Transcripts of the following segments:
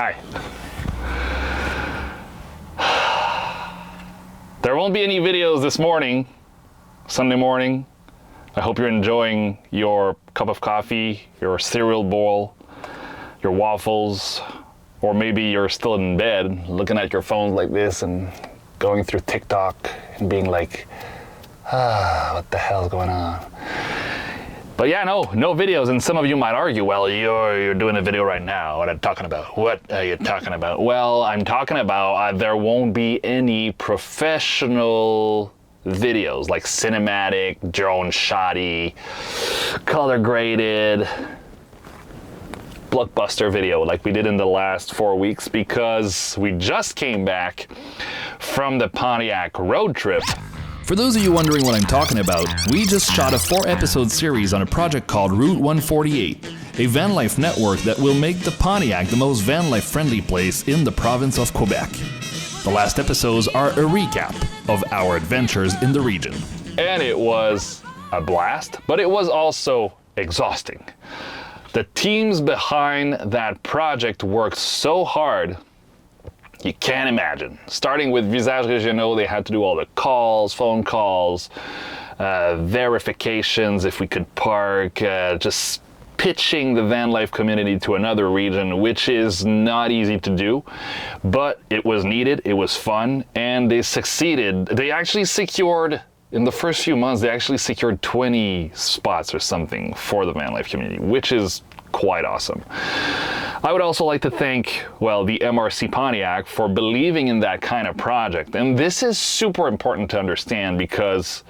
Hi. There won't be any videos this morning, Sunday morning. I hope you're enjoying your cup of coffee, your cereal bowl, your waffles, or maybe you're still in bed looking at your phone like this and going through TikTok and being like, what the hell's going on? But yeah, no videos. And some of you might argue, well, you're doing a video right now. What are you talking about? What are you talking about? Well, I'm talking about there won't be any professional videos like cinematic, drone shotty, color graded, blockbuster video like we did in the last 4 weeks because we just came back from the Pontiac road trip. For those of you wondering what I'm talking about, we just shot a 4-episode series on a project called Route 148, a van life network that will make the Pontiac the most van life friendly place in the province of Quebec. The last episodes are a recap of our adventures in the region. And it was a blast, but it was also exhausting. The teams behind that project worked so hard, you can't imagine. Starting with Visages Régionaux, they had to do all the calls, phone calls, verifications if we could park, just pitching the van life community to another region, which is not easy to do, but it was needed, it was fun, and they succeeded. They actually secured, in the first few months, they actually secured 20 spots or something for the van life community, which is quite awesome. I would also like to thank, well, the MRC Pontiac for believing in that kind of project. And this is super important to understand because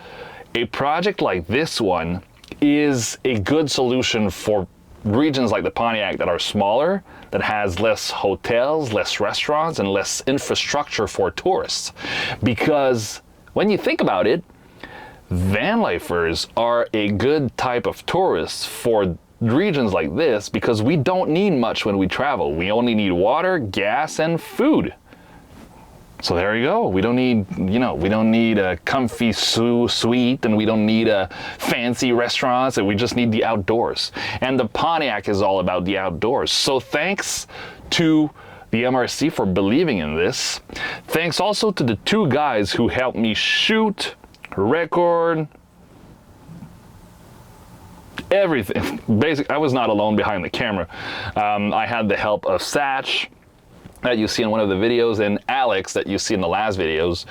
a project like this one is a good solution for regions like the Pontiac that are smaller, that has less hotels, less restaurants, and less infrastructure for tourists. Because when you think about it, van lifers are a good type of tourists for regions like this because we don't need much when we travel. We only need water, gas, and food. So there you go. We don't need, we don't need a comfy suite, and we don't need a fancy restaurants, and we just need the outdoors. And the Pontiac is all about the outdoors. So thanks to the MRC for believing in this. Thanks also to the two guys who helped me shoot, record, everything. Basically, I was not alone behind the camera. I had the help of Satch, that you see in one of the videos, and Alex, that you see in the last videos,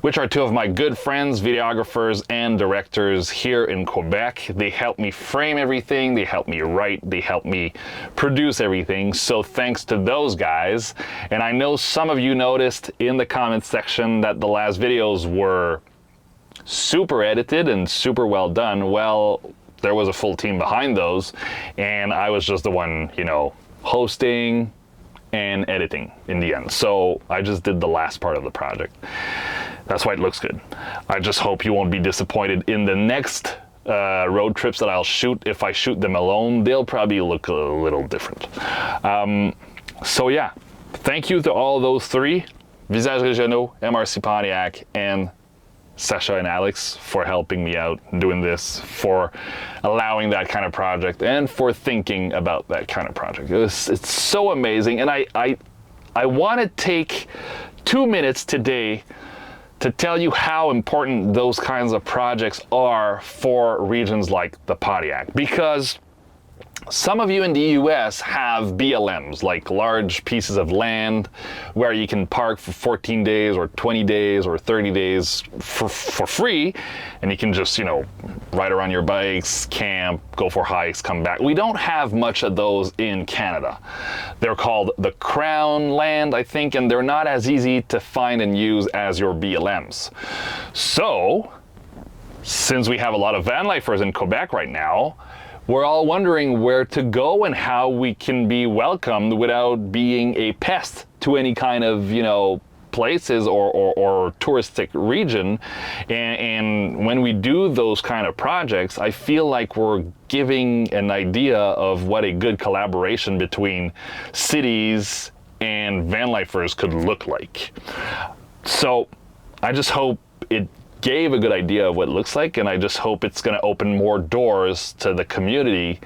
which are two of my good friends, videographers and directors here in Quebec. They helped me frame everything, they helped me write, they helped me produce everything. So thanks to those guys. And I know some of you noticed in the comments section that the last videos were super edited and super well done. Well, there was a full team behind those, and I was just the one, hosting and editing in the end. So I just did the last part of the project. That's why it looks good. I just hope you won't be disappointed in the next road trips that I'll shoot. If I shoot them alone, they'll probably look a little different. So yeah, thank you to all those three, Visages Régionaux, MRC Pontiac, and Sasha and Alex for helping me out doing this, for allowing that kind of project, and for thinking about that kind of project. It's so amazing, and I want to take 2 minutes today to tell you how important those kinds of projects are for regions like the Pontiac, because some of you in the US have BLMs, like large pieces of land where you can park for 14 days or 20 days or 30 days for free, and you can just, ride around your bikes, camp, go for hikes, come back. We don't have much of those in Canada. They're called the Crown land, I think, and they're not as easy to find and use as your BLMs. So, since we have a lot of van lifers in Quebec right now, we're all wondering where to go and how we can be welcomed without being a pest to any kind of, places or touristic region. And when we do those kind of projects, I feel like we're giving an idea of what a good collaboration between cities and van lifers could look like. So I just hope it gave a good idea of what it looks like, and I just hope it's going to open more doors to the community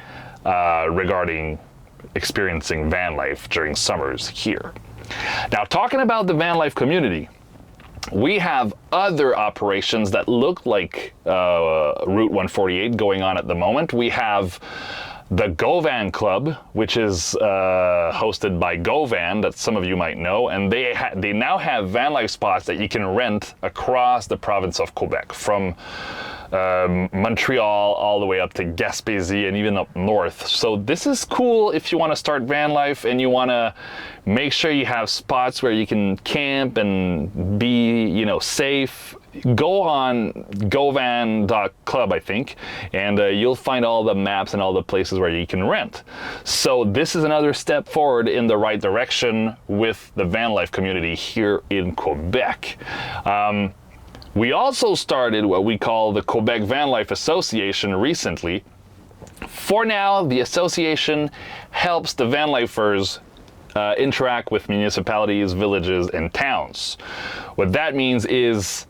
regarding experiencing van life during summers here. Now, talking about the van life community, we have other operations that look like Route 148 going on at the moment. We have the GoVan Club, which is hosted by GoVan, that some of you might know, and they now have van life spots that you can rent across the province of Quebec, from Montreal all the way up to Gaspésie and even up north. So this is cool if you want to start van life and you want to make sure you have spots where you can camp and be, you know, safe. Go on govan.club, I think, and you'll find all the maps and all the places where you can rent. So this is another step forward in the right direction with the van life community here in Quebec. We also started what we call the Quebec Van Life Association recently. For now, the association helps the van lifers interact with municipalities, villages, and towns. What that means is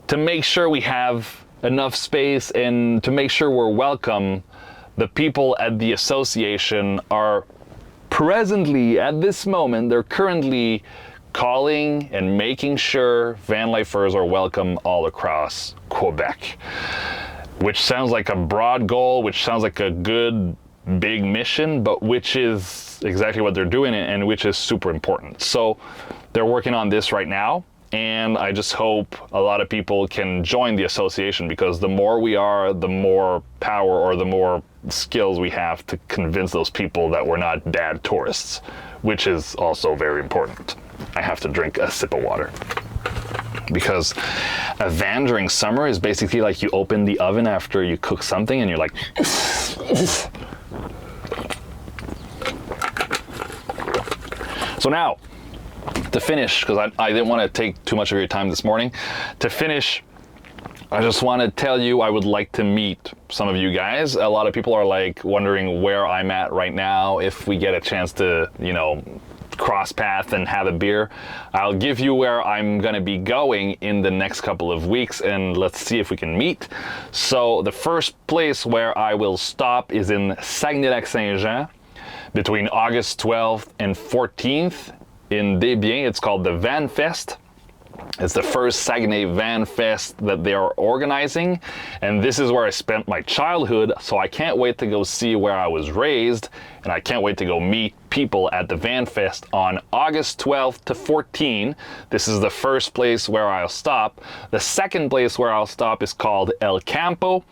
to make sure we have enough space and to make sure we're welcome, the people at the association are presently, at this moment, they're currently calling and making sure van lifers are welcome all across Quebec, which sounds like a broad goal, which sounds like a good big mission, but which is exactly what they're doing and which is super important. So they're working on this right now, and I just hope a lot of people can join the association, because the more we are, the more power or the more skills we have to convince those people that we're not bad tourists, which is also very important. I have to drink a sip of water, because a van during summer is basically like you open the oven after you cook something and you're like So now, to finish, because I didn't want to take too much of your time this morning, to finish, I just want to tell you I would like to meet some of you guys. A lot of people are like wondering where I'm at right now, if we get a chance to, you know, cross path and have a beer. I'll give you where I'm gonna be going in the next couple of weeks, and let's see if we can meet. So the first place where I will stop is in Saguenay-Lac-Saint-Jean between August 12th and 14th in Desbiens. It's called the Vanfest. It's the first Saguenay Vanfest that they are organizing, and this is where I spent my childhood, so I can't wait to go see where I was raised, and I can't wait to go meet people at the Vanfest on August 12th to 14. This is the first place where I'll stop. The second place where I'll stop is called El Campo.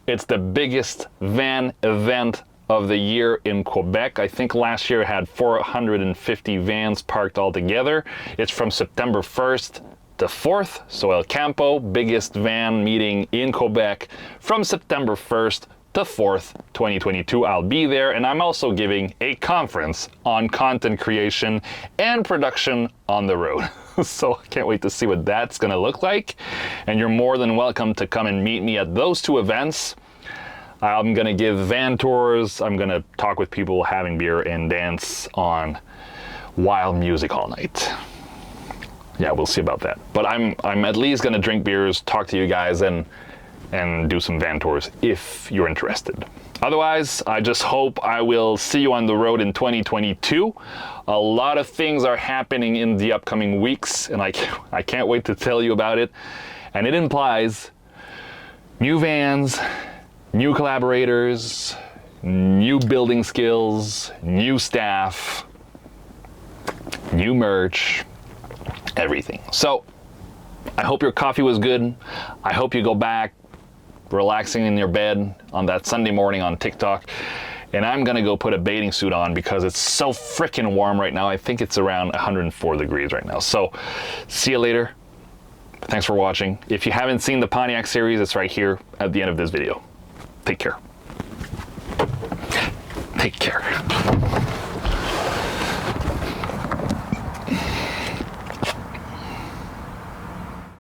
It's the biggest van event of the year in Quebec. I think last year it had 450 vans parked all together. It's from September 1st to 4th, so El Campo, biggest van meeting in Quebec, from September 1st to 4th, 2022. I'll be there, and I'm also giving a conference on content creation and production on the road. So I can't wait to see what that's gonna look like, and you're more than welcome to come and meet me at those two events. I'm gonna give van tours, I'm gonna talk with people, having beer, and dance on wild music all night. Yeah, we'll see about that. But I'm at least gonna drink beers, talk to you guys, and do some van tours if you're interested. Otherwise, I just hope I will see you on the road in 2022. A lot of things are happening in the upcoming weeks, and I can't wait to tell you about it. And it implies new vans, new collaborators, new building skills, new staff, new merch, everything. So I hope your coffee was good. I hope you go back relaxing in your bed on that Sunday morning on TikTok. And I'm gonna go put a bathing suit on because it's so freaking warm right now. I think it's around 104 degrees right now. So see you later. Thanks for watching. If you haven't seen the Pontiac series, it's right here at the end of this video. Take care. Take care.